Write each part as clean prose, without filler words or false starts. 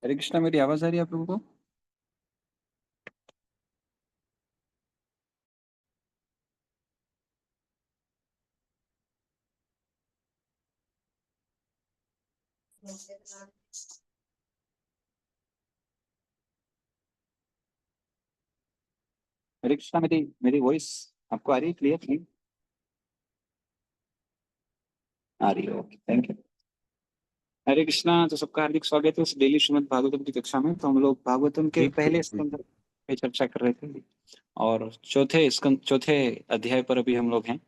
हरे कृष्णा, मेरी आवाज आ रही है आप लोगों को? हरे कृष्णा, मेरी मेरी वॉइस आपको आ रही है क्लियर? आ रही है, ओके, थैंक यू। हरे कृष्णा, तो सबका हार्दिक स्वागत है इस डेली श्रीमद् भागवतम की कक्षा में। तो हम लोग भागवतम के पहले स्कंद पे चर्चा कर रहे थे और चौथे अध्याय पर अभी हम लोग हैं।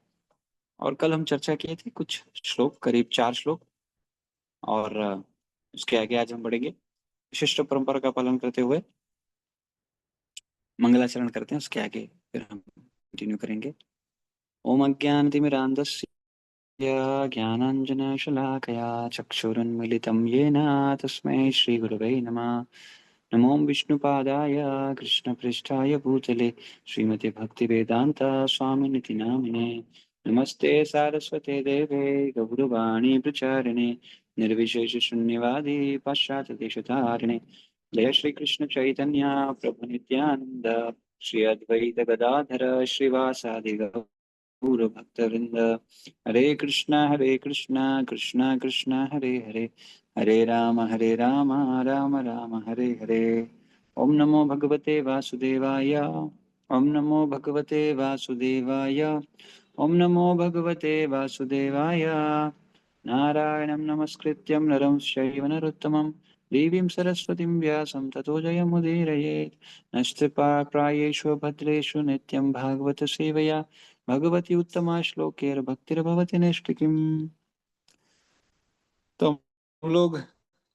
और कल हम चर्चा किए थे कुछ श्लोक, करीब 4 श्लोक। और उसके आगे आज हम बढ़ेंगे, विशिष्ट परंपरा का पालन करते हुए मंगलाचरण करते हैं। उसके आगे फिर हम कंटिन्यू करेंगे। ओम अज्ञानतिमिरान्धस्य ज्ञानाञ्जनशलाकया चक्षुरुन्मिलितं येन तस्मै श्रीगुरवे नमः। नमो विष्णुपादाय कृष्णपृष्ठाय भूतले श्रीमते भक्तिवेदान्त स्वामिनिति नामिने। नमस्ते सारस्वते देवे गौरवाणी प्रचारिणे निर्विशेष शून्यवादी पाश्चात्यदेशतारिणे। जय श्री कृष्ण चैतन्य प्रभु नित्यानंद श्री अद्वैत गदाधर श्रीवासादि गौर भक्तवृंद। हरे कृष्णा कृष्णा कृष्णा हरे हरे, हरे राम राम राम हरे हरे। ओम नमो भगवते वासुदेवाय, ओम नमो भगवते वासुदेवाय, ओम नमो भगवते वासुदेवाय। नारायणं नमस्कृत्यं नरं चैव नरोत्तमं देवीं सरस्वतीं व्यासं ततो जयमुदीरयेत्। नमस्ते भद्रेषु नित्यं भागवत सेवया भगवती उत्तमा श्लोकैर्भक्तिर्भवति नैष्टिकीम्। तो हम लोग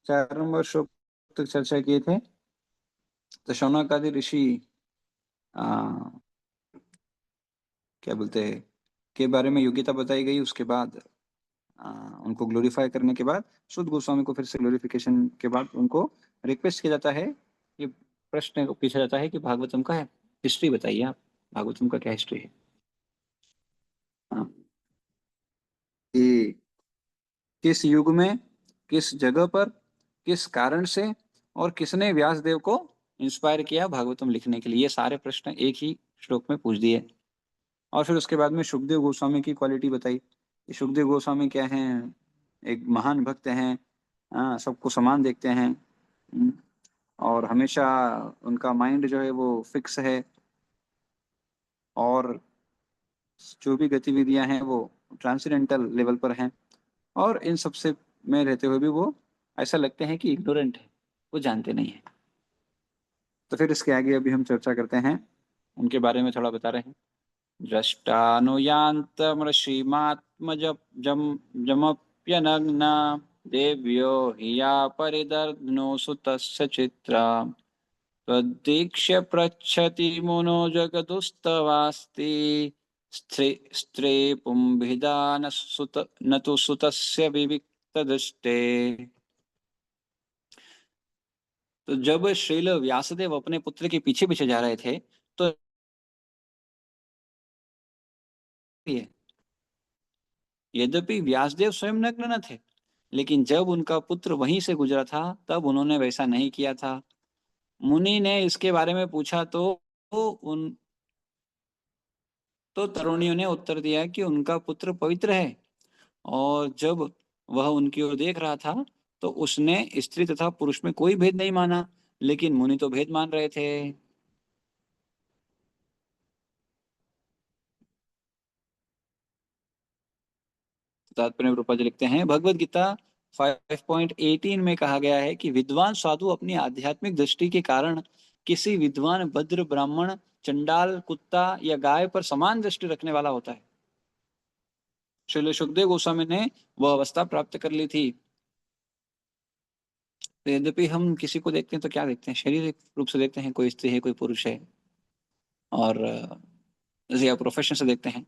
4 नंबर श्लोक तक चर्चा किए थे। तो शौनक आदि ऋषि आ, क्या बोलते हैं के बारे में योग्यता बताई गई। उसके बाद उनको ग्लोरीफाई करने के बाद शुद्ध गोस्वामी को फिर से ग्लोरिफिकेशन के बाद उनको रिक्वेस्ट किया जाता है, ये प्रश्न पूछा जाता है कि भागवतम का हिस्ट्री बताइए आप, भागवतम का क्या हिस्ट्री है। हाँ, कि किस युग में, किस जगह पर, किस कारण से और किसने व्यास देव को इंस्पायर किया भागवतम लिखने के लिए, ये सारे प्रश्न एक ही श्लोक में पूछ दिए। और फिर उसके बाद में सुखदेव गोस्वामी की क्वालिटी बताई कि सुखदेव गोस्वामी क्या हैं, एक महान भक्त हैं। हाँ, सबको समान देखते हैं। और हमेशा उनका माइंड जो है वो फिक्स है। और जो भी गतिविधियां हैं वो ट्रांसेंडेंटल लेवल पर हैं। और इन सब से में रहते हुए भी वो ऐसा लगते हैं कि इग्नोरेंट है, वो जानते नहीं है। तो फिर इसके आगे अभी हम चर्चा करते हैं, उनके बारे में थोड़ा बता रहे हैं। द्रष्टानुयान्तमृषीमात्मज जम जमप्यनग्ना देव्यो हि या परिदर्नो सुतस्य चित्रा त्वदीक्ष्य पृच्छति मुनो जगदुस्तवास्ति स्त्री पुंभिदा न सुत न तु सुतस्य विविक्त दृष्टे। तो जब श्रील व्यासदेव अपने पुत्र के पीछे पीछे जा रहे थे तो ये यद्यपि व्यासदेव स्वयं नग्न न थे, लेकिन जब उनका पुत्र वहीं से गुजरा था तब उन्होंने वैसा नहीं किया था। मुनि ने इसके बारे में पूछा तो तरुणियों ने उत्तर दिया कि उनका पुत्र पवित्र है। और जब वह उनकी ओर देख रहा था तो उसने स्त्री तथा पुरुष में कोई भेद नहीं माना, लेकिन मुनि तो भेद मान रहे थे। तात्पर्य रूपा जी लिखते हैं, भगवत गीता 5.18 में कहा गया है कि विद्वान साधु अपनी आध्यात्मिक दृष्टि के कारण किसी विद्वान भद्र ब्राह्मण चंडाल कुत्ता या गाय पर समान दृष्टि रखने वाला होता है। श्रील सुखदेव गोस्वामी ने वह अवस्था प्राप्त कर ली थी। तो यद्यपि हम किसी को देखते हैं तो क्या देखते हैं, शारीरिक रूप से देखते हैं, कोई स्त्री है कोई पुरुष है, और या प्रोफेशन से देखते हैं।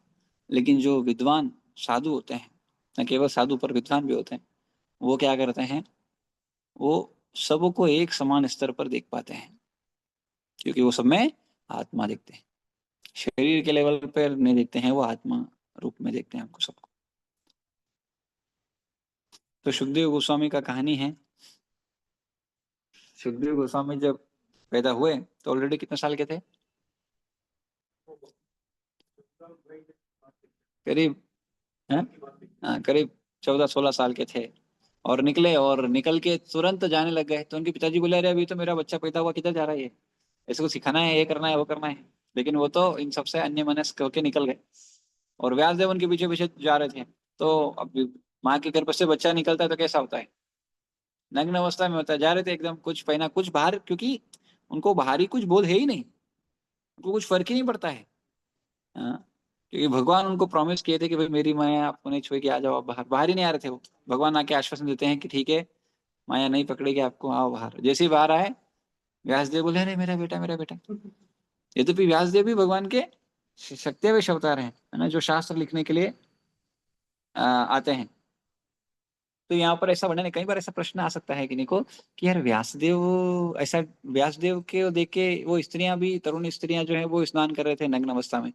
लेकिन जो विद्वान साधु होते हैं, न केवल साधु पर विद्वान भी होते हैं, वो क्या करते हैं, वो सबको एक समान स्तर पर देख पाते हैं, क्योंकि वो सब में आत्मा देखते हैं। शरीर के लेवल पर नहीं देखते हैं, वो आत्मा रूप में देखते हैं हमको सबको। तो सुखदेव गोस्वामी का कहानी है, सुखदेव गोस्वामी जब पैदा हुए तो ऑलरेडी कितने साल के थे? करीब, हाँ हाँ, करीब 14-16 साल के थे। और निकले, और निकल के तुरंत जाने लग गए। तो उनके पिताजी बोले, अरे अभी तो मेरा बच्चा पैदा हुआ, किधर जा रहा है ये, इसको सिखाना है, ये करना है, वो करना है। लेकिन वो तो इन सबसे अन्य मनस्क होके निकल गए, और व्यासदेव उनके पीछे पीछे जा रहे थे। तो अब माँ के गर्भ से बच्चा निकलता है तो कैसा होता है? नग्न अवस्था में होता है। जा रहे थे एकदम, कुछ पहना, कुछ बाहर, क्योंकि उनको बाहरी कुछ बोध है ही नहीं, उनको कुछ फर्क ही नहीं पड़ता है। हाँ, क्योंकि भगवान उनको प्रॉमिस किए थे कि भाई मेरी माया आपको नहीं छुएगी, आ जाओ आप बाहर। बाहर ही नहीं आ रहे थे वो। भगवान आके आश्वासन देते हैं कि ठीक है, माया नहीं पकड़ेगी आपको, आओ बाहर। जैसे ही बाहर आए, व्यासदेव बोले, अरे मेरा बेटा, मेरा बेटा। यद्यपि व्यासदेव भी भगवान के सत्यावेश अवतार हैं, है ना, जो शास्त्र लिखने के लिए आते हैं। तो यहाँ पर ऐसा वर्णन है, कई बार ऐसा प्रश्न आ सकता है किन्हीं को कि यार व्यासदेव ऐसा, व्यासदेव के देख के वो स्त्रियां भी, तरुण स्त्रियां जो है वो स्नान कर रहे थे नग्न अवस्था में।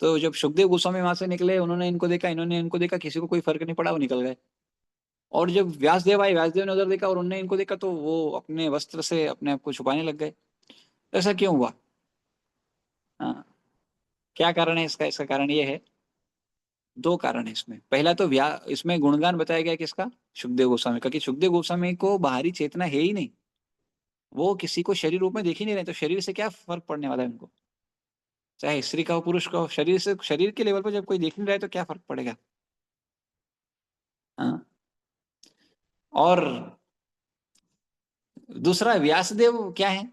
तो जब सुखदेव गोस्वामी वहां से निकले, उन्होंने इनको देखा, इन्होंने इनको देखा, किसी को कोई फर्क नहीं पड़ा, वो निकल गए। और जब व्यासदेव आए, व्यासदेव ने उधर देखा और उन्होंने इनको देखा, तो वो अपने वस्त्र से अपने आप को छुपाने लग गए। ऐसा क्यों हुआ? हाँ, क्या कारण है इसका? इसका कारण ये है, दो कारण है इसमें। पहला तो इसमें गुणगान बताया गया किसका? सुखदेव गोस्वामी का, कि सुखदेव गोस्वामी को बाहरी चेतना है ही नहीं। वो किसी को शरीर रूप में देख ही नहीं रहे, तो शरीर से क्या फर्क पड़ने वाला है उनको? चाहे स्त्री का हो, पुरुष का हो, शरीर से, शरीर के लेवल पर जब कोई देख नहीं रहा है तो क्या फर्क पड़ेगा? हाँ। और दूसरा, व्यासदेव क्या है?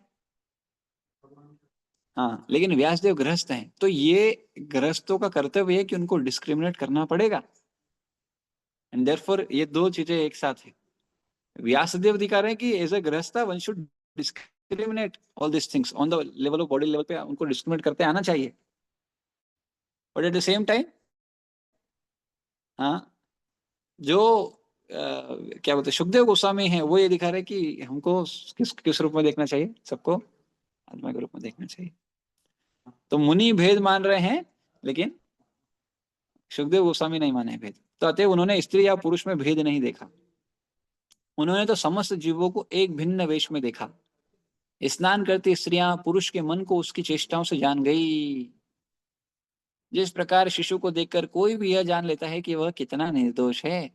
हाँ, लेकिन व्यासदेव गृहस्थ हैं, तो ये गृहस्थों का कर्तव्य है कि उनको डिस्क्रिमिनेट करना पड़ेगा। एंड देयरफॉर ये दो चीजें एक साथ है। व्यासदेव दिखा रहे हैं कि एज ए गृहस्था one should discriminate all this things on the level of body level पे, उनको डिस्क्रिमिनेट करते आना चाहिए। But at the same time, हाँ, जो क्या बोलते हैं, सुखदेव गोस्वामी हैं, वो ये दिखा रहे हैं कि हमको किस किस रूप में देखना चाहिए, सबको आत्मा के रूप में देखना चाहिए। तो मुनि भेद मान रहे हैं, लेकिन सुखदेव गोस्वामी नहीं माने भेद। तो अतः उन्होंने स्त्री या पुरुष में भेद नहीं देखा, उन्होंने तो समस्त जीवों को एक भिन्न वेश में देखा। स्नान करती स्त्रियां पुरुष के मन को उसकी चेष्टाओं से जान गई। जिस प्रकार शिशु को देखकर कोई भी यह जान लेता है कि वह कितना निर्दोष है।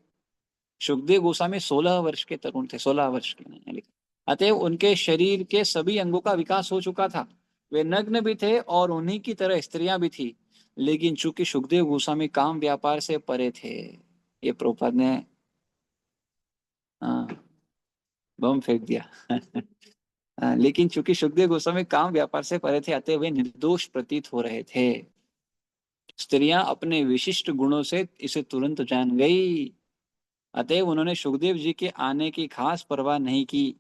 सुखदेव गोस्वामी 16 वर्ष के तरुण थे, 16 वर्ष के नहीं लिखा। अतएव उनके शरीर के सभी अंगों का विकास हो चुका था। वे नग्न भी थे और उन्हीं की तरह स्त्रियां भी थी। लेकिन चूंकि सुखदेव गोस्वामी काम व्यापार से परे थे, ये प्रभुपाद ने हाँ, बम फेंक दिया। लेकिन चूंकि सुखदेव गोस्वामी काम व्यापार से परे थे, अतः वे निर्दोष प्रतीत हो रहे थे। स्त्रियां अपने विशिष्ट गुणों से इसे तुरंत जान गई। अतएव उन्होंने सुखदेव जी के आने की खास परवाह नहीं की।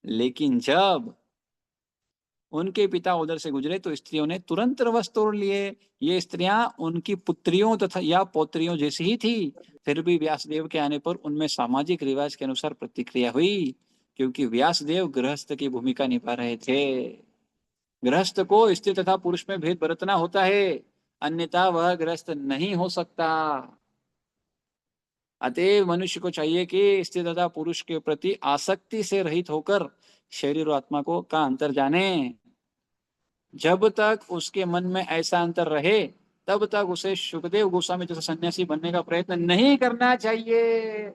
लेकिन जब उनके पिता उधर से गुजरे तो स्त्रियों ने तुरंत वस्त्र तोड़ लिए। ये स्त्रियां उनकी पुत्रियों तथा या पौत्रियों जैसी ही थी। फिर भी व्यासदेव के आने पर उनमें सामाजिक रिवाज के अनुसार प्रतिक्रिया हुई, क्योंकि व्यासदेव गृहस्थ की भूमिका निभा रहे थे। गृहस्थ को स्त्री तथा पुरुष में भेद बरतना होता है, अन्यथा वह गृहस्थ नहीं हो सकता। अतएव मनुष्य को चाहिए कि स्त्री तथा पुरुष के प्रति आसक्ति से रहित होकर शरीर और आत्मा को का अंतर जाने। जब तक उसके मन में ऐसा अंतर रहे, तब तक उसे सुखदेव गोस्वामी जैसा सन्यासी बनने का प्रयत्न नहीं करना चाहिए।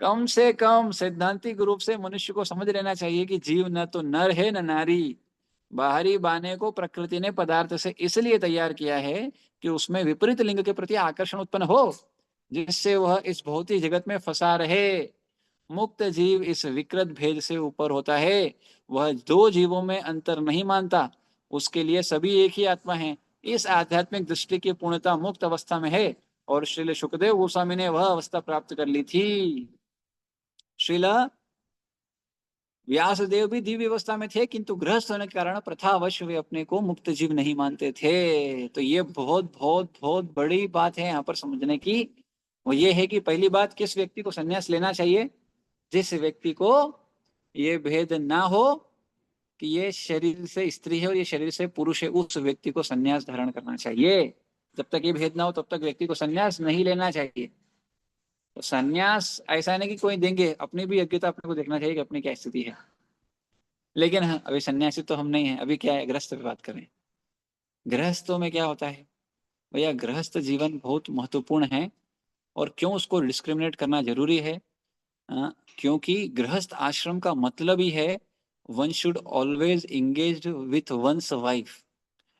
कम से कम सैद्धांतिक रूप से मनुष्य को समझ लेना चाहिए कि जीव न तो नर है न नारी। बाहरी बाने को प्रकृति ने पदार्थ से इसलिए तैयार किया है कि उसमें विपरीत लिंग के प्रति आकर्षण उत्पन्न हो, जिससे वह इस भौतिक जगत में फंसा रहे। मुक्त जीव इस विकृत भेद से ऊपर होता है। वह दो जीवों में अंतर नहीं मानता, उसके लिए सभी एक ही आत्मा है। इस आध्यात्मिक दृष्टि की पूर्णता मुक्त अवस्था में है, और श्रील सुखदेव गोस्वामी ने वह अवस्था प्राप्त कर ली थी। श्रील व्यासदेव भी दिव्य अवस्था में थे, किंतु गृहस्थ होने के कारण प्रथावश वे अपने को मुक्त जीव नहीं मानते थे। तो ये बहुत बहुत बहुत बड़ी बात है यहाँ पर समझने की। वो ये है कि पहली बात, किस व्यक्ति को संन्यास लेना चाहिए? जिस व्यक्ति को ये भेद ना हो कि ये शरीर से स्त्री है और ये शरीर से पुरुष है, उस व्यक्ति को संन्यास धारण करना चाहिए। जब तक ये भेद ना हो तब तक व्यक्ति को संन्यास नहीं लेना चाहिए। तो संन्यास ऐसा नहीं कि कोई देंगे, अपनी भी योग्यता अपने को देखना चाहिए कि अपनी क्या स्थिति है। लेकिन हाँ, अभी सन्यासी तो हम नहीं है, अभी क्या है, गृहस्थ पे बात करें। गृहस्थों में क्या होता है भैया, गृहस्थ जीवन बहुत महत्वपूर्ण है। और क्यों उसको डिस्क्रिमिनेट करना जरूरी है? क्योंकि गृहस्थ आश्रम का मतलब ही है one should always engaged with one's wife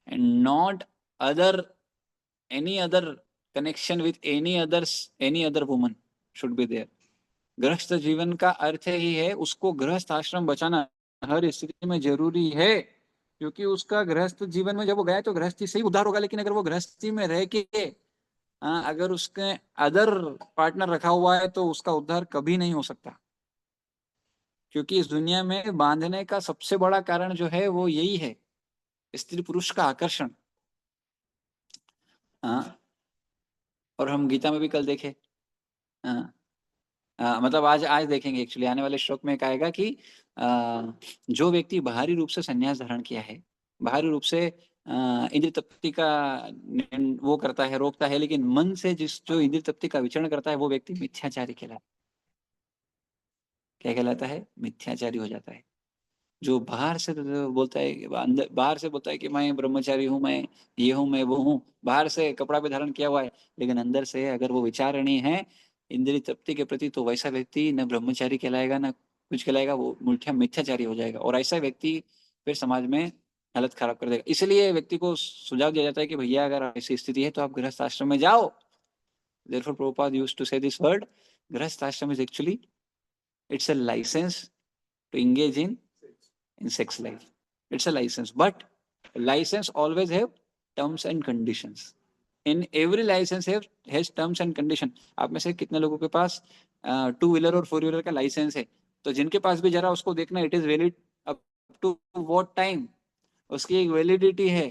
and not other any other connection with any other woman should be there. गृहस्थ जीवन का अर्थ ही है उसको गृहस्थ आश्रम बचाना हर स्थिति में जरूरी है। क्योंकि उसका गृहस्थ जीवन में जब वो गया तो गृहस्थी से ही उद्धार होगा, लेकिन अगर वो गृहस्थी में रह के अगर उसके अदर पार्टनर रखा हुआ है तो उसका उद्धार कभी नहीं हो सकता। क्योंकि इस दुनिया में बांधने का सबसे बड़ा कारण जो है वो यही है, स्त्री पुरुष का आकर्षण। हाँ, और हम गीता में भी कल देखे। हाँ, मतलब आज आज देखेंगे, एक्चुअली आने वाले श्लोक में कहेगा कि जो व्यक्ति बाहरी रूप से संन्यास धारण किया है, बाहरी रूप से इंद्रिय तृप्ति का वो करता है, रोकता है, लेकिन मन से जिस जो इंद्रिय तृप्ति का विचरण करता है वो व्यक्ति मिथ्याचारी कहलाता है। क्या कहलाता है? मिथ्याचारी हो जाता है। जो बाहर से तो बोलता है, अंदर बाहर से बोलता है कि मैं ब्रह्मचारी हूँ, मैं ये हूँ, मैं वो हूँ, बाहर से कपड़ा भी धारण किया हुआ है, लेकिन अंदर से अगर वो विचारणी है इंद्रिय तृप्ति के प्रति, तो वैसा व्यक्ति न ब्रह्मचारी कहलाएगा ना कुछ कहलाएगा, वो मिथ्याचारी हो जाएगा। और ऐसा व्यक्ति फिर समाज में हालत खराब कर देगा। इसलिए व्यक्ति को सुझाव दिया जाता है कि भैया अगर ऐसी स्थिति है तो आप गृहस्थ आश्रम में जाओ। Therefore, Prabhupada used to say this word, गृहस्थ आश्रम is actually it's a license to engage in sex life. It's a license, but license always have terms and conditions. In every license has terms and condition. आप में से कितने लोगों के पास two wheeler और फोर व्हीलर का लाइसेंस है? तो जिनके पास भी जरा उसको देखना, it is valid up to what time, उसकी एक वैलिडिटी है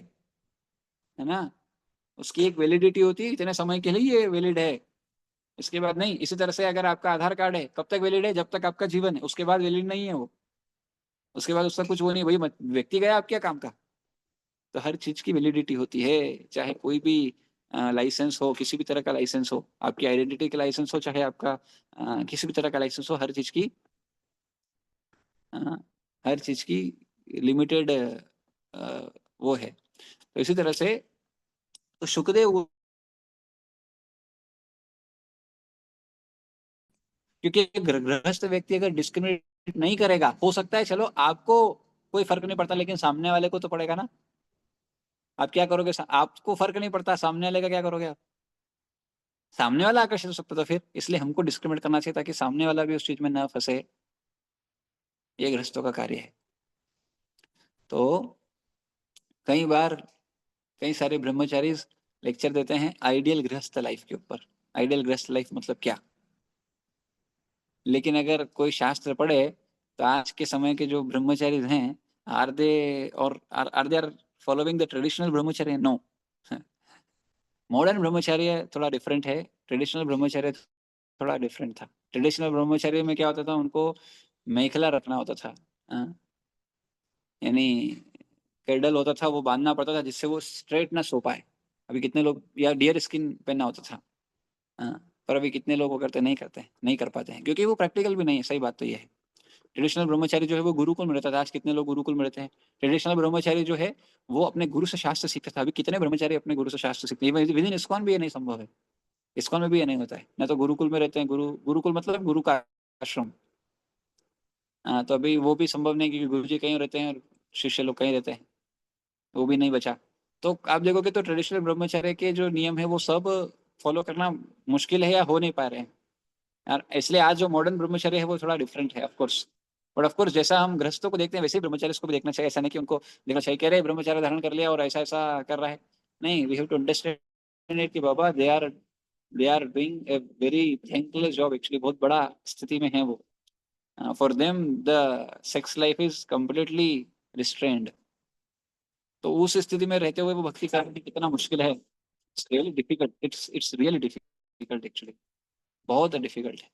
ना। उसकी एक वैलिडिटी होती है, इतने समय के लिए ये वैलिड है, इसके बाद नहीं। इसी तरह से अगर आपका आधार कार्ड है, कब तक वैलिड है? जब तक आपका जीवन है, उसके बाद वैलिड नहीं है वो। उसके बाद उसका कुछ वो नहीं, वही व्यक्ति गया आप क्या काम का। तो हर चीज की वैलिडिटी होती है, चाहे कोई भी लाइसेंस हो, किसी भी तरह का लाइसेंस हो, आपकी आइडेंटिटी का लाइसेंस हो, चाहे आपका किसी भी तरह का लाइसेंस हो, अ, हर चीज की लिमिटेड वो है। तो इसी तरह से तो सुखदेव, क्योंकि गृहस्थ व्यक्ति अगर डिस्क्रिमिनेट नहीं करेगा, हो सकता है चलो आपको कोई फर्क नहीं पड़ता, लेकिन सामने वाले को तो पड़ेगा ना। आप क्या करोगे? आपको फर्क नहीं पड़ता, सामने वाले का क्या करोगे आप? सामने वाला आकर्षित हो सकता था फिर, इसलिए हमको डिस्क्रिमिनेट करना चाहिए ताकि सामने वाला भी उस चीज में ना फंसे। ये गृहस्थों का कार्य है। तो कई बार कई सारे ब्रह्मचारी लेक्चर देते हैं आइडियल गृहस्थ लाइफ के ऊपर। आइडियल गृहस्थ लाइफ मतलब क्या? लेकिन अगर कोई शास्त्र पढ़े तो आज के समय के जो ब्रह्मचारी हैं, are they following the traditional ब्रह्मचर्य? नो। मॉडर्न ब्रह्मचर्य थोड़ा डिफरेंट है, ट्रेडिशनल ब्रह्मचर्य थोड़ा डिफरेंट था। ट्रेडिशनल ब्रह्मचर्य में क्या होता था, उनको मेखला रखना होता था, यानी कैडल होता था, वो बांधना पड़ता था जिससे वो स्ट्रेट ना सो पाए। अभी कितने लोग, या डियर स्किन पहनना होता था। पर अभी कितने लोग वो करते, नहीं करते, नहीं कर पाते हैं, क्योंकि वो प्रैक्टिकल भी नहीं है। सही बात तो ये है। ट्रेडिशनल ब्रह्मचारी जो है वो गुरुकुल में रहता था, आज कितने लोग गुरुकुल में रहते हैं? ट्रेडिशनल ब्रह्मचारी जो है वो अपने गुरु से शास्त्र सीखता था, अभी कितने ब्रह्मचारी अपने गुरु से शास्त्र सीखते हैं? विद इन इस्कॉन भी ये नहीं संभव है। इस्कॉन में भी ये नहीं होता है, ना तो गुरुकुल में रहते हैं, गुरुकुल मतलब गुरु का आश्रम। तो अभी वो भी संभव नहीं, क्योंकि गुरु जी कहीं रहते हैं और शिष्य लोग कहीं रहते हैं, वो भी नहीं बचा। तो आप देखोगे तो ट्रेडिशनल ब्रह्मचर्य के जो नियम है वो सब फॉलो करना मुश्किल है या हो नहीं पा रहे हैं यार। इसलिए आज जो मॉडर्न ब्रह्मचर्य है वो थोड़ा डिफरेंट है, of course. But of course जैसा हम गृहस्थों को देखते हैं वैसे ही ब्रह्मचारी को भी देखना चाहिए। ऐसा नहीं कि उनको देखना चाहिए कह रहे ब्रह्मचार्य धारण कर लिया और ऐसा ऐसा कर रहा है। नहीं, we have to understand it कि बाबा they are doing a very thankless job actually, बहुत बड़ा स्थिति में है वो। For them the sex life is completely restrained. तो उस स्थिति में रहते हुए वो भक्ति करना कितना मुश्किल है। It's really difficult, it's really difficult actually, बहुत डिफिकल्ट है।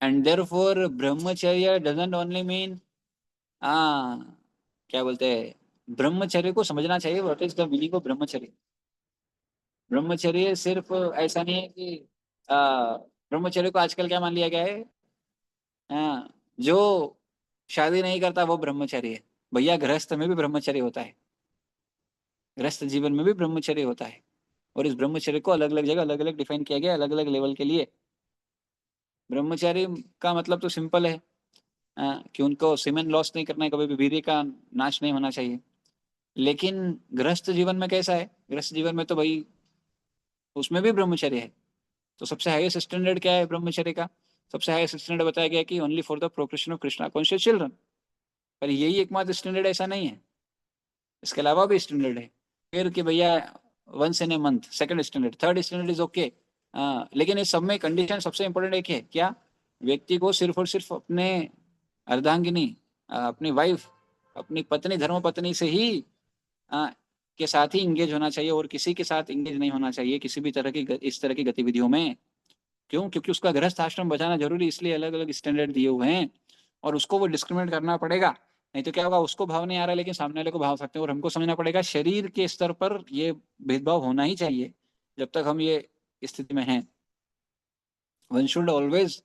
एंड देयरफॉर ब्रह्मचर्य डजंट ओनली मीन, क्या बोलते हैं, ब्रह्मचर्य को समझना चाहिए, what is the meaning of ब्रह्मचर्य। ब्रह्मचर्य सिर्फ ऐसा नहीं है कि ब्रह्मचर्य को आजकल क्या मान लिया गया है? हाँ, जो शादी नहीं करता वो ब्रह्मचर्य है। भैया गृहस्थ में भी ब्रह्मचर्य होता है, गृहस्थ जीवन में भी ब्रह्मचर्य होता है। और इस ब्रह्मचर्य को अलग अलग जगह अलग अलग डिफाइन किया गया, अलग अलग लेवल के लिए। ब्रह्मचारी का मतलब तो सिंपल है, कि उनको सीमेन लॉस नहीं करना है, कभी भी वीर्य का नाश नहीं होना चाहिए। लेकिन गृहस्थ जीवन में कैसा है? गृहस्थ जीवन में तो भाई उसमें भी ब्रह्मचर्य है। तो सबसे हाईएस्ट स्टैंडर्ड क्या है ब्रह्मचर्य का? सबसे हाईएस्ट स्टैंडर्ड बताया गया कि only for the procreation of Krishna conscious children. पर यही एकमात्र स्टैंडर्ड ऐसा नहीं है, इसके अलावा भी स्टैंडर्ड है। फिर कि भैया once in a month, second standard, third standard is okay. लेकिन इस सब में कंडीशन सबसे इंपॉर्टेंट एक है क्या? व्यक्ति को सिर्फ और सिर्फ अपने अर्धांगिनी, अपनी वाइफ, अपनी पत्नी, धर्म पत्नी से ही के साथ ही इंगेज होना चाहिए, और किसी के साथ इंगेज नहीं होना चाहिए किसी भी तरह की इस तरह की गतिविधियों में। क्यों? क्योंकि उसका गृहस्थ आश्रम बचाना जरूरी, इसलिए अलग अलग स्टैंडर्ड दिए हुए हैं, और उसको वो डिस्क्रिमिनेट करना पड़ेगा। नहीं तो क्या होगा, उसको भाव नहीं आ रहा लेकिन सामने वाले को भाव सकते हैं। और हमको समझना पड़ेगा शरीर के स्तर पर ये भेदभाव होना ही चाहिए जब तक हम ये स्थिति में हैं। वन शुड ऑलवेज,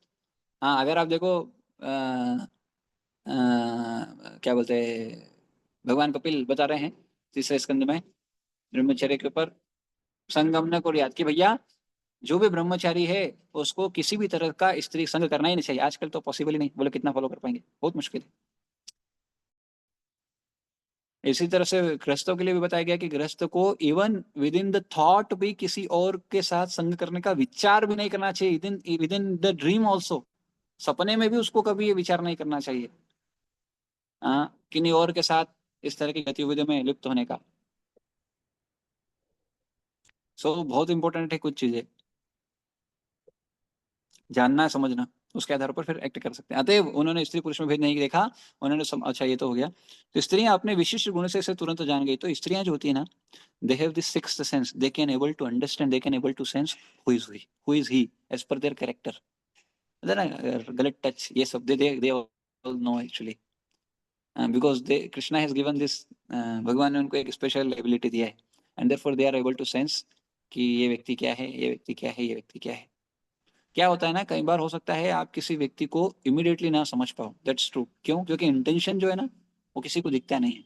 हाँ अगर आप देखो क्या बोलते हैं, भगवान कपिल बता रहे हैं तीसरे स्कंद में ब्रह्मचर्य के ऊपर, संगमन को याद कि भैया जो भी ब्रह्मचारी है उसको किसी भी तरह का स्त्री संग करना ही नहीं चाहिए। आजकल तो पॉसिबल ही नहीं, बोले कितना फॉलो कर पाएंगे, बहुत मुश्किल है। इसी तरह से गृहस्थों के लिए भी बताया गया कि गृहस्थ को even with in the thought भी किसी और के साथ संग करने का विचार भी नहीं करना चाहिए, with in the dream also. सपने में भी उसको कभी ये विचार नहीं करना चाहिए किन्हीं और के साथ इस तरह की गतिविधियों में लिप्त होने का। सो बहुत इंपॉर्टेंट है कुछ चीजें जानना समझना, उसके आधार पर फिर एक्ट कर सकते हैं। अतएव उन्होंने स्त्री पुरुष में भेद नहीं देखा, उन्होंने अच्छा ये तो हो गया। तो स्त्रियां अपने विशिष्ट गुण से इसे तुरंत जान गई। तो स्त्रियां जो होती है ना, they have this sixth sense, they can able to understand, they can able to sense who is he as per their character. ना गलत टच ये सब they all know actually, because they Krishna has given this, भगवान ने उनको एक special ability दिया है, and therefore they are able to sense कि ये व्यक्ति क्या है, ये व्यक्ति क्या है, ये व्यक्ति क्या है। क्या होता है ना, कई बार हो सकता है आप किसी व्यक्ति को इमिडिएटली ना समझ पाओ, दैट्स ट्रू। क्यों? क्योंकि इंटेंशन जो है ना वो किसी को दिखता नहीं है,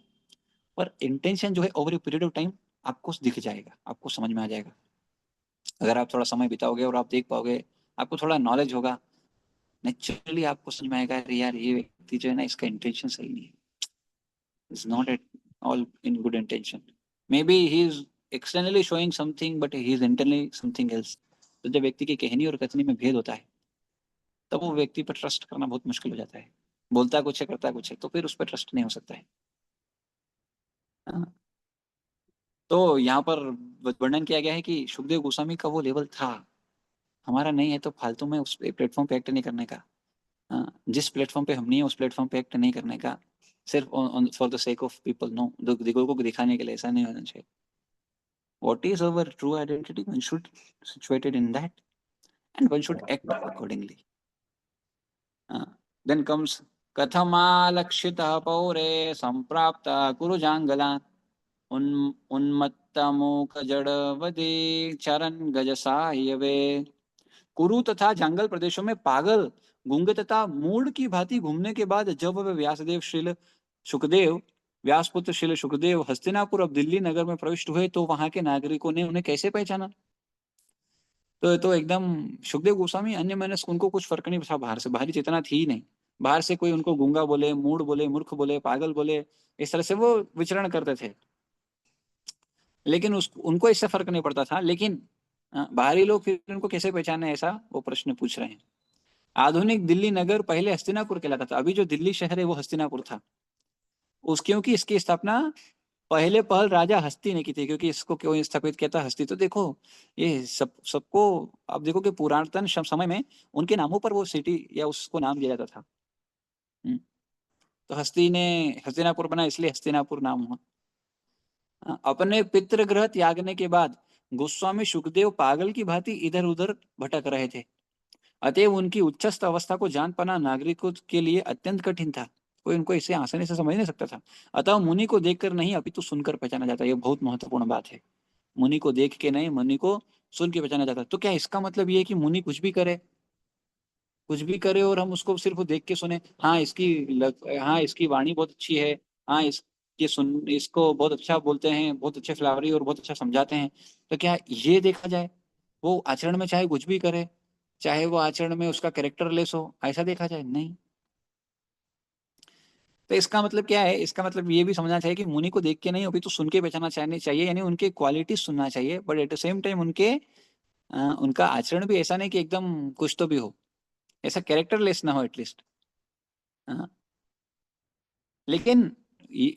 पर इंटेंशन जो है over a period of time आपको दिख जाएगा, आपको समझ में आ जाएगा। अगर आप थोड़ा समय बिताओगे और आप देख पाओगे, आपको थोड़ा नॉलेज होगा, नेचुरली आपको समझ में आएगा, अरे यार ये व्यक्ति जो है ना इसका इंटेंशन सही नहीं है, is not at all in good intention, may be he is externally showing something but he is internally something else. तो जब व्यक्ति की कहनी और कथनी में भेद होता है तब वो व्यक्ति पर ट्रस्ट करना बहुत मुश्किल हो जाता है। बोलता कुछ है करता कुछ है, तो फिर उस पर ट्रस्ट नहीं हो सकता है। हाँ। तो यहाँ पर वर्णन किया गया है कि सुखदेव गोस्वामी का वो लेवल था, हमारा नहीं है, तो फालतू में उस प्लेटफॉर्म पे एक्ट नहीं करने का। हाँ, जिस प्लेटफॉर्म पे हम नहीं है उस प्लेटफॉर्म पे एक्ट नहीं करने का, सिर्फ for the sake of people, no, लोगों को दिखाने के लिए, ऐसा नहीं होना चाहिए। What is our true identity, one should situated in that and one should act accordingly. Then comes कथमालक्षितः पौरे संप्राप्त कुरु जांगलान् उन्मत्तमूक जड़वदे चरण गजसाह्यवे। कुरु तथा जांगल प्रदेशों में पागल, गूंगे तथा मूढ़ की भांति घूमने के बाद जब वे व्यासदेव श्रील सुखदेव व्यासपुत्र श्रील सुखदेव हस्तिनापुर अब दिल्ली नगर में प्रविष्ट हुए तो वहां के नागरिकों ने उन्हें कैसे पहचाना? तो एकदम सुखदेव गोस्वामी अन्य मनस्क, उनको कुछ फर्क नहीं था, बाहर से बाहरी चेतना थी ही नहीं। बाहर से कोई उनको गूंगा बोले, मूढ़ बोले, मूर्ख बोले, पागल बोले, इस तरह से वो विचरण करते थे, लेकिन उनको इससे फर्क नहीं पड़ता था। लेकिन बाहरी लोग फिर उनको कैसे पहचाने, ऐसा वो प्रश्न पूछ रहे हैं। आधुनिक दिल्ली नगर पहले हस्तिनापुर कहलाता था, अभी जो दिल्ली शहर है वो हस्तिनापुर था। क्योंकि इसकी स्थापना पहले पहल राजा हस्ती ने की थी, क्योंकि इसको क्यों स्थापित किया था हस्ती, तो देखो ये सबको आप देखो कि पुरातन समय में उनके नामों पर वो सिटी या उसको नाम दिया जाता था। तो हस्ती ने हस्तिनापुर बना, इसलिए हस्तिनापुर नाम हुआ। अपने पितृगृह त्यागने के बाद गोस्वामी सुखदेव पागल की भांति इधर उधर भटक रहे थे, अतएव उनकी उच्चस्थ अवस्था को जान पाना नागरिकों के लिए अत्यंत कठिन था, कोई उनको इसे आसानी से समझ नहीं सकता था। अतः मुनि को देखकर नहीं अपितु सुनकर पहचाना जाता है, ये बहुत महत्वपूर्ण बात है। मुनि को देख के नहीं, मुनि को सुन के पहचाना जाता है। तो क्या इसका मतलब ये है कि मुनि कुछ भी करे और हम उसको सिर्फ देख के सुने? हाँ हाँ इसकी वाणी बहुत अच्छी है, हाँ इसको बहुत अच्छा बोलते हैं, बहुत अच्छे फ्लावरी और बहुत अच्छा समझाते हैं, तो क्या ये देखा जाए? वो आचरण में चाहे कुछ भी करे, चाहे वो आचरण में उसका कैरेक्टर लेस हो, ऐसा देखा जाए? नहीं। तो इसका मतलब क्या है? इसका मतलब ये भी समझना चाहिए कि मुनि को देख के नहीं, अभी तो सुन के पहचानना चाहिए, यानी उनके क्वालिटी सुनना चाहिए, but at the same time उनका आचरण भी ऐसा नहीं कि एकदम कुछ तो भी हो, ऐसा कैरेक्टरलेस ना हो एटलीस्ट। लेकिन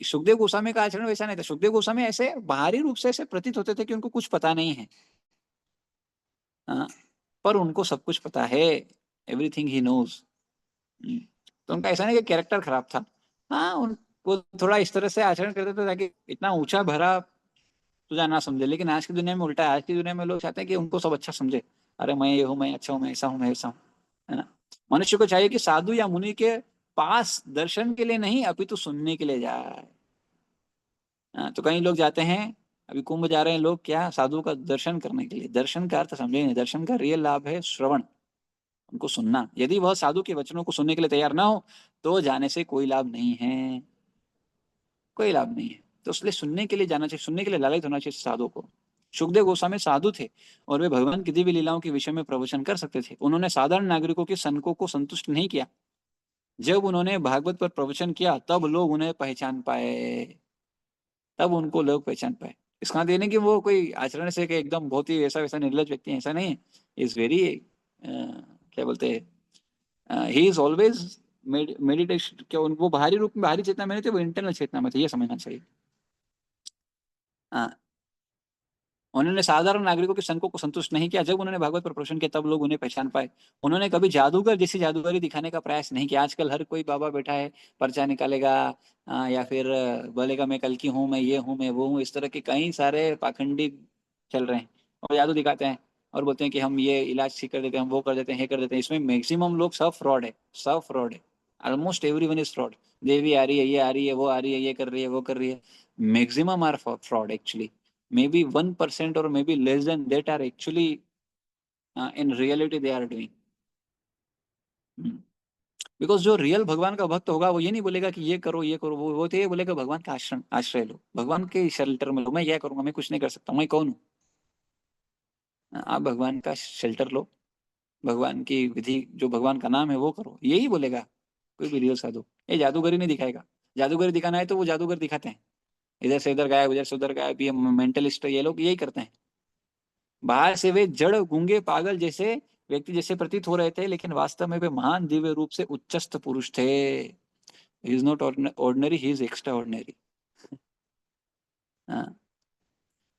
सुखदेव गोस्वामी का आचरण वैसा नहीं था। सुखदेव गोस्वामी ऐसे बाहरी रूप से ऐसे प्रतीत होते थे कि उनको कुछ पता नहीं है, हाँ, पर उनको सब कुछ पता है, एवरीथिंग ही नोज। तो उनका ऐसा नहीं कि कैरेक्टर खराब था। हाँ, उनको थोड़ा इस तरह से आचरण करते थे ताकि इतना ऊंचा भरा तुझा ना समझे। लेकिन आज की दुनिया में उल्टा है, आज की दुनिया में लोग चाहते हैं कि उनको सब अच्छा समझे। अरे मैं ये हूँ, मैं अच्छा हूँ, मैं ऐसा हूँ, मैं ऐसा हूँ, है ना। मनुष्य को चाहिए कि साधु या मुनि के पास दर्शन के लिए नहीं, अपितु सुनने के लिए जाए। हाँ, तो कई लोग जाते हैं, अभी कुंभ जा रहे हैं लोग, क्या साधु का दर्शन करने के लिए? दर्शन का अर्थ समझे नहीं। दर्शन का रियल लाभ है श्रवण, उनको सुनना। यदि वह साधु के वचनों को सुनने के लिए तैयार ना हो तो जाने से कोई लाभ नहीं है, कोई लाभ नहीं है। तो इसलिए सुनने के लिए जाना चाहिए, सुनने के लिए लालच होना चाहिए साधु को। सुखदेव गोस्वामी साधु थे और वे भगवान की दिव्य लीलाओं के विषय में प्रवचन कर सकते थे। उन्होंने साधारण नागरिकों के सनकों को संतुष्ट नहीं किया। जब उन्होंने भागवत पर प्रवचन किया तब लोग उन्हें पहचान पाए, तब उनको लोग पहचान पाए। इसका देने कि वो कोई आचरण से कि एकदम बहुत ही ऐसा वैसा निर्लज व्यक्ति है, ऐसा नहीं है। इज वेरी क्या बोलते हैं, ही इज ऑलवेज मेडिटेशन। क्या वो बाहरी रूप में, बाहरी चेतना में नहीं थे, वो इंटरनल चेतना में थे, ये समझना चाहिए। हाँ, उन्होंने साधारण नागरिकों के संकों को संतुष्ट नहीं किया। जब उन्होंने भागवत पर प्रवचन किया तब लोग उन्हें पहचान पाए। उन्होंने कभी जादूगर जैसी जादूगरी दिखाने का प्रयास नहीं किया। आजकल हर कोई बाबा बैठा है, पर्चा निकालेगा, या फिर बोलेगा मैं कल की हूँ, मैं ये हूँ, मैं वो हूँ। इस तरह के कई सारे पाखंडी चल रहे हैं और जादू दिखाते हैं और बोलते हैं कि हम ये इलाज ठीक कर देते हैं, हम वो कर देते हैं, ये कर देते हैं। इसमें मैक्सिमम लोग सब फ्रॉड है, सब फ्रॉड है। Almost everyone is fraud. देवी आ रही है, ये आ रही है, वो आ रही है, ये कर रही है, वो कर रही है। Maximum are fraud actually. Maybe 1% or maybe less than that are actually in reality they are doing. Because जो रियल भगवान का भक्त होगा वो ये नहीं बोलेगा कि ये करो ये करो, वो तो ये बोलेगा भगवान का आश्रय लो, भगवान के शेल्टर में लो। मैं क्या करूंगा, मैं कुछ नहीं कर सकता, मैं कौन हूँ? आप भगवान का शेल्टर लो, भगवान की विधि, जो भगवान का नाम है वो करो, यही बोलेगा कोई भी रियल साधु। ये जादूगरी नहीं दिखाएगा। जादूगरी दिखाना है तो वो जादूगर दिखाते हैं, इधर से उधर गायब, उधर से उधर गायब। ये मेंटलिस्ट, ये लोग यही करते हैं। बाहर से वे जड़, गूंगे, पागल जैसे व्यक्ति जैसे प्रतीत हो रहे थे, लेकिन वास्तव में वे महान दिव्य रूप से उच्चस्थ पुरुष थे। He is not ordinary, he is extraordinary.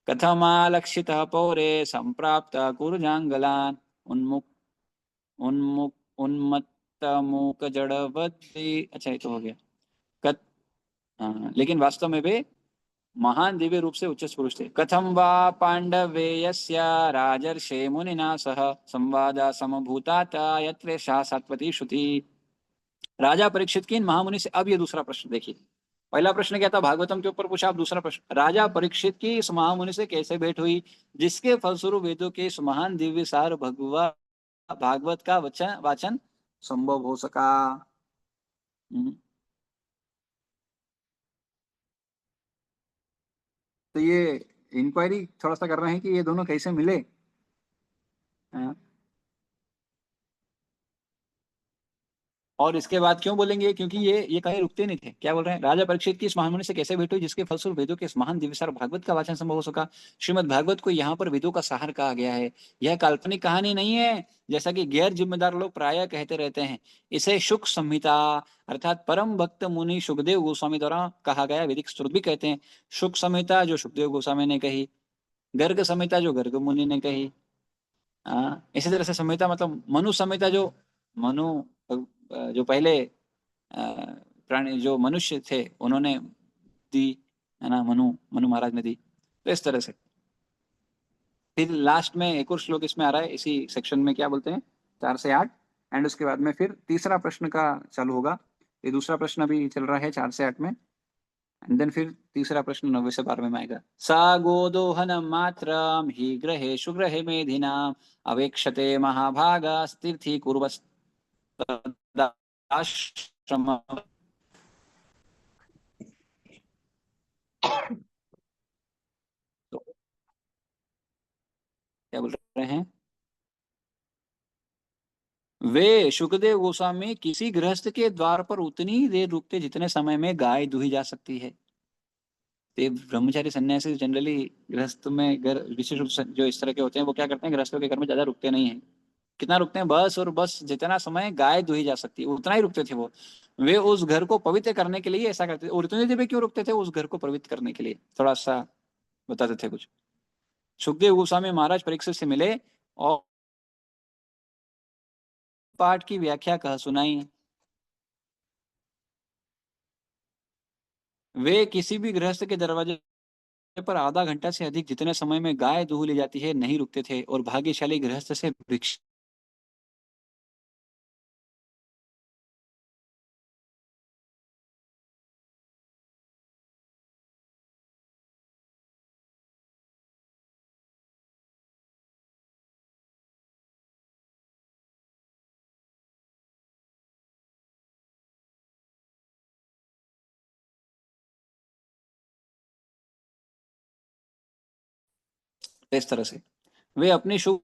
कथमालक्षित पौरे संप्राप्त कुरुजांगलान उन्मुख उन्मुख उन्मत्त मूक जड़वती। अच्छा, ये तो हो गया। कथ लेकिन वास्तव में वे महान दिव्य रूप से उच्च पुरुष थे। कथम वा पांडवेयस्य राजर्षे मुनिना सह संवादा समभूताता यत्र सा सात्वती श्रुति। राजा परीक्षित की इन महामुनि से, अब ये दूसरा प्रश्न देखिए। पहला प्रश्न क्या था, भागवतम के ऊपर पूछा। अब दूसरा प्रश्न, राजा परीक्षित की इस महामुनि से कैसे भेंट हुई जिसके फलस्वरूप वेदों के इस महान दिव्य सार भागवत का वचन वाचन संभव हो सका। हम्म, तो ये इंक्वायरी थोड़ा सा कर रहे हैं कि ये दोनों कैसे मिले। हाँ। और इसके बाद क्यों बोलेंगे, क्योंकि ये कहीं रुकते नहीं थे। क्या बोल रहे हैं, राजा परीक्षित की इस महामुनि से कैसे भेंट हुई जिसके फलस्वरूप वेदों के इस महान दिव्यसार भागवत का वाचन संभव हो सका। श्रीमद् भागवत को यहाँ पर वेदों का सार कहा गया है। यह काल्पनिक कहानी नहीं है जैसा कि गैर जिम्मेदार लोग प्रायः कहते रहते हैं। इसे शुक संहिता अर्थात परम भक्त मुनि सुखदेव गोस्वामी द्वारा कहा गया वैदिक स्त्रोत भी कहते हैं। शुक संहिता जो सुखदेव गोस्वामी ने कही, गर्ग संहिता जो गर्ग मुनि ने कही। हाँ, इसी तरह से संहिता मतलब मनु संहिता, जो मनु जो पहले प्राणी जो मनुष्य थे उन्होंने दी, है ना, मनु मनु महाराज ने दी। तो इस तरह से फिर लास्ट में एक और श्लोक इसमें आ रहा है इसी सेक्शन में, क्या बोलते हैं, 4 से 8। एंड उसके बाद में फिर तीसरा प्रश्न का चालू होगा। ये दूसरा प्रश्न अभी चल रहा है 4 से 8 में। एंड देन फिर तीसरा प्रश्न 9वें से 12वें में आएगा। सा गोदोहनम मात्रम हि ग्रहेषु ग्रहे मेधिनाम अवेक्षते महाभागा स्थिर्थि कुर्वस्तदाश्रम। तो क्या बोल रहे हैं? वे शुकदेव गोस्वामी किसी गृहस्थ के द्वार पर उतनी ही देर रुकते जितने समय में गाय दुही जा सकती है। तो ये ब्रह्मचारी सन्यासी जनरली गृहस्थ में घर विशेष रूप से जो इस तरह के होते हैं वो क्या करते हैं, गृहस्थों के घर में ज्यादा रुकते नहीं है। कितना रुकते हैं? बस और बस जितना समय गाय दुही जा सकती है उतना ही रुकते थे वो। वे उस घर को पवित्र करने के लिए ऐसा करते थे। और इतनी देर में क्यों रुकते थे? उस घर को पवित्र करने के लिए। थोड़ा सा बताते थे कुछ। सुखदेव गोस्वामी महाराज परीक्षित से मिले और पाठ की व्याख्या कह सुनाई। वे किसी भी गृहस्थ के दरवाजे पर आधा घंटा से अधिक जितने समय में गाय दूह ली जाती है नहीं रुकते थे और भाग्यशाली गृहस्थ से भिक्षा इस तरह से वे अपनी शुभ